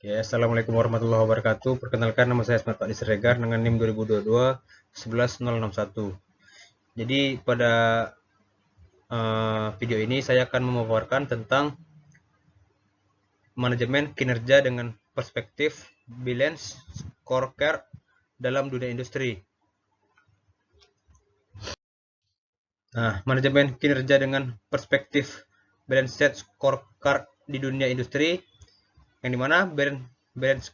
Ya, Assalamualaikum warahmatullahi wabarakatuh. Perkenalkan, nama saya Asmat Pak Siregar dengan NIM 2022 11061. Jadi pada video ini saya akan memaparkan tentang manajemen kinerja dengan perspektif balance scorecard dalam dunia industri. Nah, manajemen kinerja dengan perspektif balance scorecard di dunia industri, yang dimana balance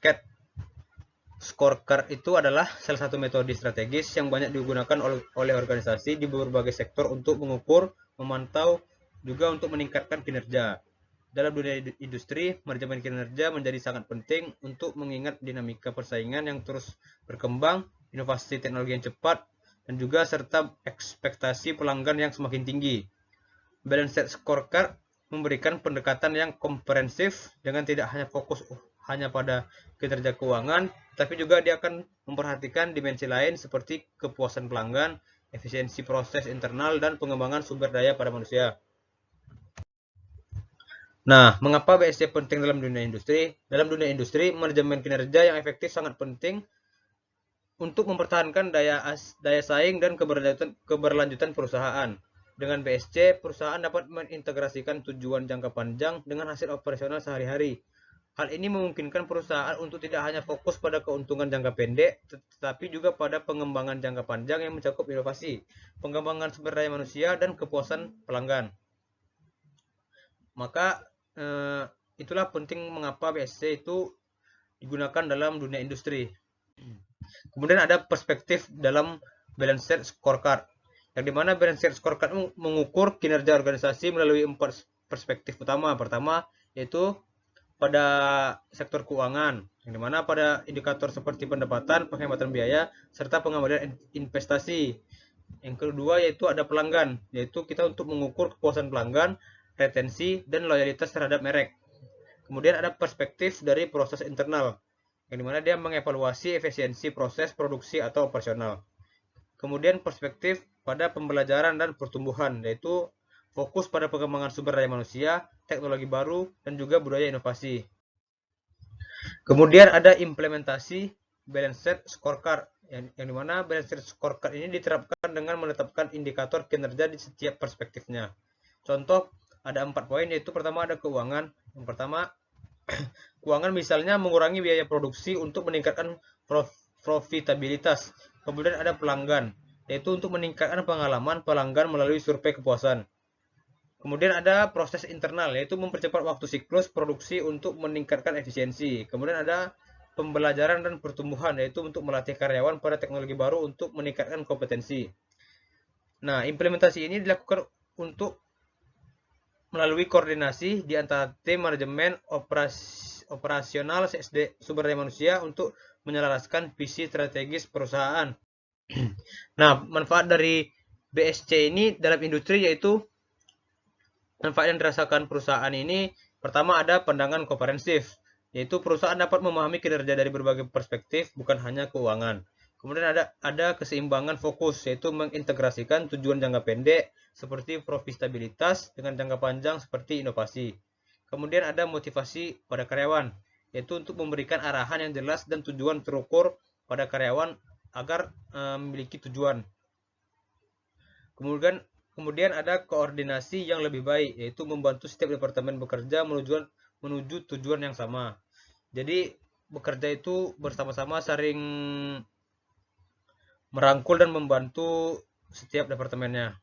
scorecard itu adalah salah satu metode strategis yang banyak digunakan oleh organisasi di berbagai sektor untuk mengukur, memantau, juga untuk meningkatkan kinerja. Dalam dunia industri, manajemen kinerja menjadi sangat penting untuk mengingat dinamika persaingan yang terus berkembang, inovasi teknologi yang cepat, dan juga serta ekspektasi pelanggan yang semakin tinggi. Balanced scorecard memberikan pendekatan yang komprehensif dengan tidak hanya fokus hanya pada kinerja keuangan, tapi juga dia akan memperhatikan dimensi lain seperti kepuasan pelanggan, efisiensi proses internal, dan pengembangan sumber daya pada manusia. Nah, mengapa BSC penting dalam dunia industri? Dalam dunia industri, manajemen kinerja yang efektif sangat penting untuk mempertahankan daya saing dan keberlanjutan perusahaan. Dengan BSC, perusahaan dapat mengintegrasikan tujuan jangka panjang dengan hasil operasional sehari-hari. Hal ini memungkinkan perusahaan untuk tidak hanya fokus pada keuntungan jangka pendek, tetapi juga pada pengembangan jangka panjang yang mencakup inovasi, pengembangan sumber daya manusia, dan kepuasan pelanggan. Maka itulah penting mengapa BSC itu digunakan dalam dunia industri. Kemudian ada perspektif dalam balanced scorecard, yang dimana balanced scorecard mengukur kinerja organisasi melalui 4 perspektif utama. Pertama yaitu pada sektor keuangan, yang dimana pada indikator seperti pendapatan, penghematan biaya, serta pengembalian investasi. Yang kedua yaitu ada pelanggan, yaitu kita untuk mengukur kepuasan pelanggan, retensi, dan loyalitas terhadap merek. Kemudian ada perspektif dari proses internal, yang dimana dia mengevaluasi efisiensi proses produksi atau operasional. Kemudian perspektif pada pembelajaran dan pertumbuhan, yaitu fokus pada pengembangan sumber daya manusia, teknologi baru, dan juga budaya inovasi. Kemudian ada implementasi balanced scorecard, yang dimana balanced scorecard ini diterapkan dengan menetapkan indikator kinerja di setiap perspektifnya. Contoh, ada 4 poin, yaitu pertama ada keuangan. Yang pertama, keuangan misalnya mengurangi biaya produksi untuk meningkatkan profitabilitas. Kemudian ada pelanggan, yaitu untuk meningkatkan pengalaman pelanggan melalui survei kepuasan. Kemudian ada proses internal, yaitu mempercepat waktu siklus produksi untuk meningkatkan efisiensi. Kemudian ada pembelajaran dan pertumbuhan, yaitu untuk melatih karyawan pada teknologi baru untuk meningkatkan kompetensi. Nah, implementasi ini dilakukan untuk melalui koordinasi di antara tim manajemen operasional CSD sumber daya manusia untuk menyelaraskan visi strategis perusahaan. Nah, manfaat dari BSC ini dalam industri yaitu manfaat yang dirasakan perusahaan ini, pertama ada pandangan komprehensif, yaitu perusahaan dapat memahami kinerja dari berbagai perspektif, bukan hanya keuangan. Kemudian ada keseimbangan fokus, yaitu mengintegrasikan tujuan jangka pendek seperti profitabilitas dengan jangka panjang seperti inovasi. Kemudian ada motivasi pada karyawan, yaitu untuk memberikan arahan yang jelas dan tujuan terukur pada karyawan agar memiliki tujuan. Kemudian ada koordinasi yang lebih baik, yaitu membantu setiap departemen bekerja menuju tujuan yang sama. Jadi bekerja itu bersama-sama, saling merangkul dan membantu setiap departemennya.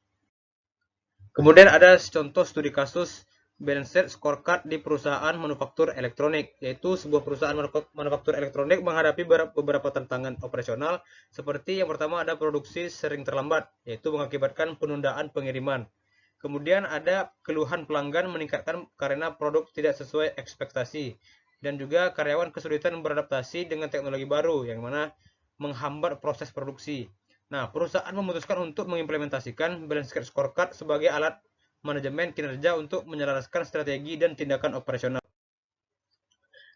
Kemudian ada contoh studi kasus balanced scorecard di perusahaan manufaktur elektronik, yaitu sebuah perusahaan manufaktur elektronik menghadapi beberapa tantangan operasional, seperti yang pertama ada produksi sering terlambat, yaitu mengakibatkan penundaan pengiriman. Kemudian ada keluhan pelanggan meningkatkan karena produk tidak sesuai ekspektasi, dan juga karyawan kesulitan beradaptasi dengan teknologi baru yang mana menghambat proses produksi. Nah, perusahaan memutuskan untuk mengimplementasikan balanced scorecard sebagai alat manajemen kinerja untuk menyelaraskan strategi dan tindakan operasional.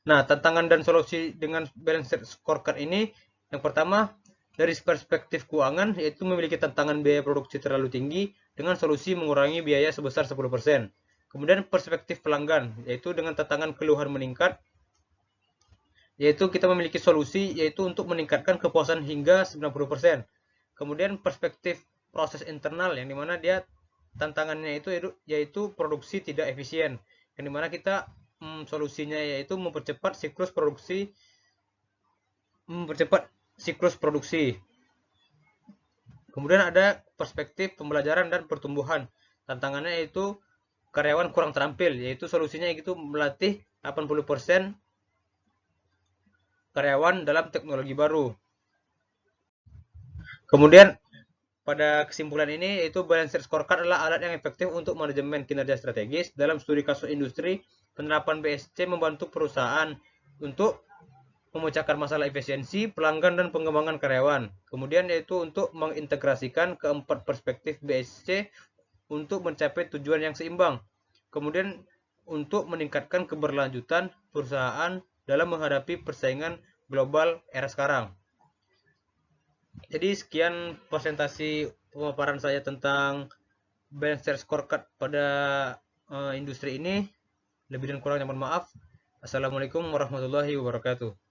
Nah, tantangan dan solusi dengan balanced scorecard ini, yang pertama, dari perspektif keuangan, yaitu memiliki tantangan biaya produksi terlalu tinggi dengan solusi mengurangi biaya sebesar 10%. Kemudian perspektif pelanggan, yaitu dengan tantangan keluhan meningkat yaitu kita memiliki solusi yaitu untuk meningkatkan kepuasan hingga 90%. Kemudian perspektif proses internal yang dimana dia tantangannya itu yaitu produksi tidak efisien, yang dimana kita solusinya yaitu mempercepat siklus produksi. Kemudian ada perspektif pembelajaran dan pertumbuhan, tantangannya yaitu karyawan kurang terampil, yaitu solusinya itu melatih 80% karyawan dalam teknologi baru. Kemudian pada kesimpulan ini, yaitu Balanced Scorecard adalah alat yang efektif untuk manajemen kinerja strategis. Dalam studi kasus industri, penerapan BSC membantu perusahaan untuk memecahkan masalah efisiensi, pelanggan, dan pengembangan karyawan. Kemudian yaitu untuk mengintegrasikan keempat perspektif BSC untuk mencapai tujuan yang seimbang. Kemudian untuk meningkatkan keberlanjutan perusahaan dalam menghadapi persaingan global era sekarang. Jadi sekian presentasi pemaparan saya tentang Balanced Scorecard pada industri ini. Lebih dan kurangnya mohon maaf. Assalamualaikum warahmatullahi wabarakatuh.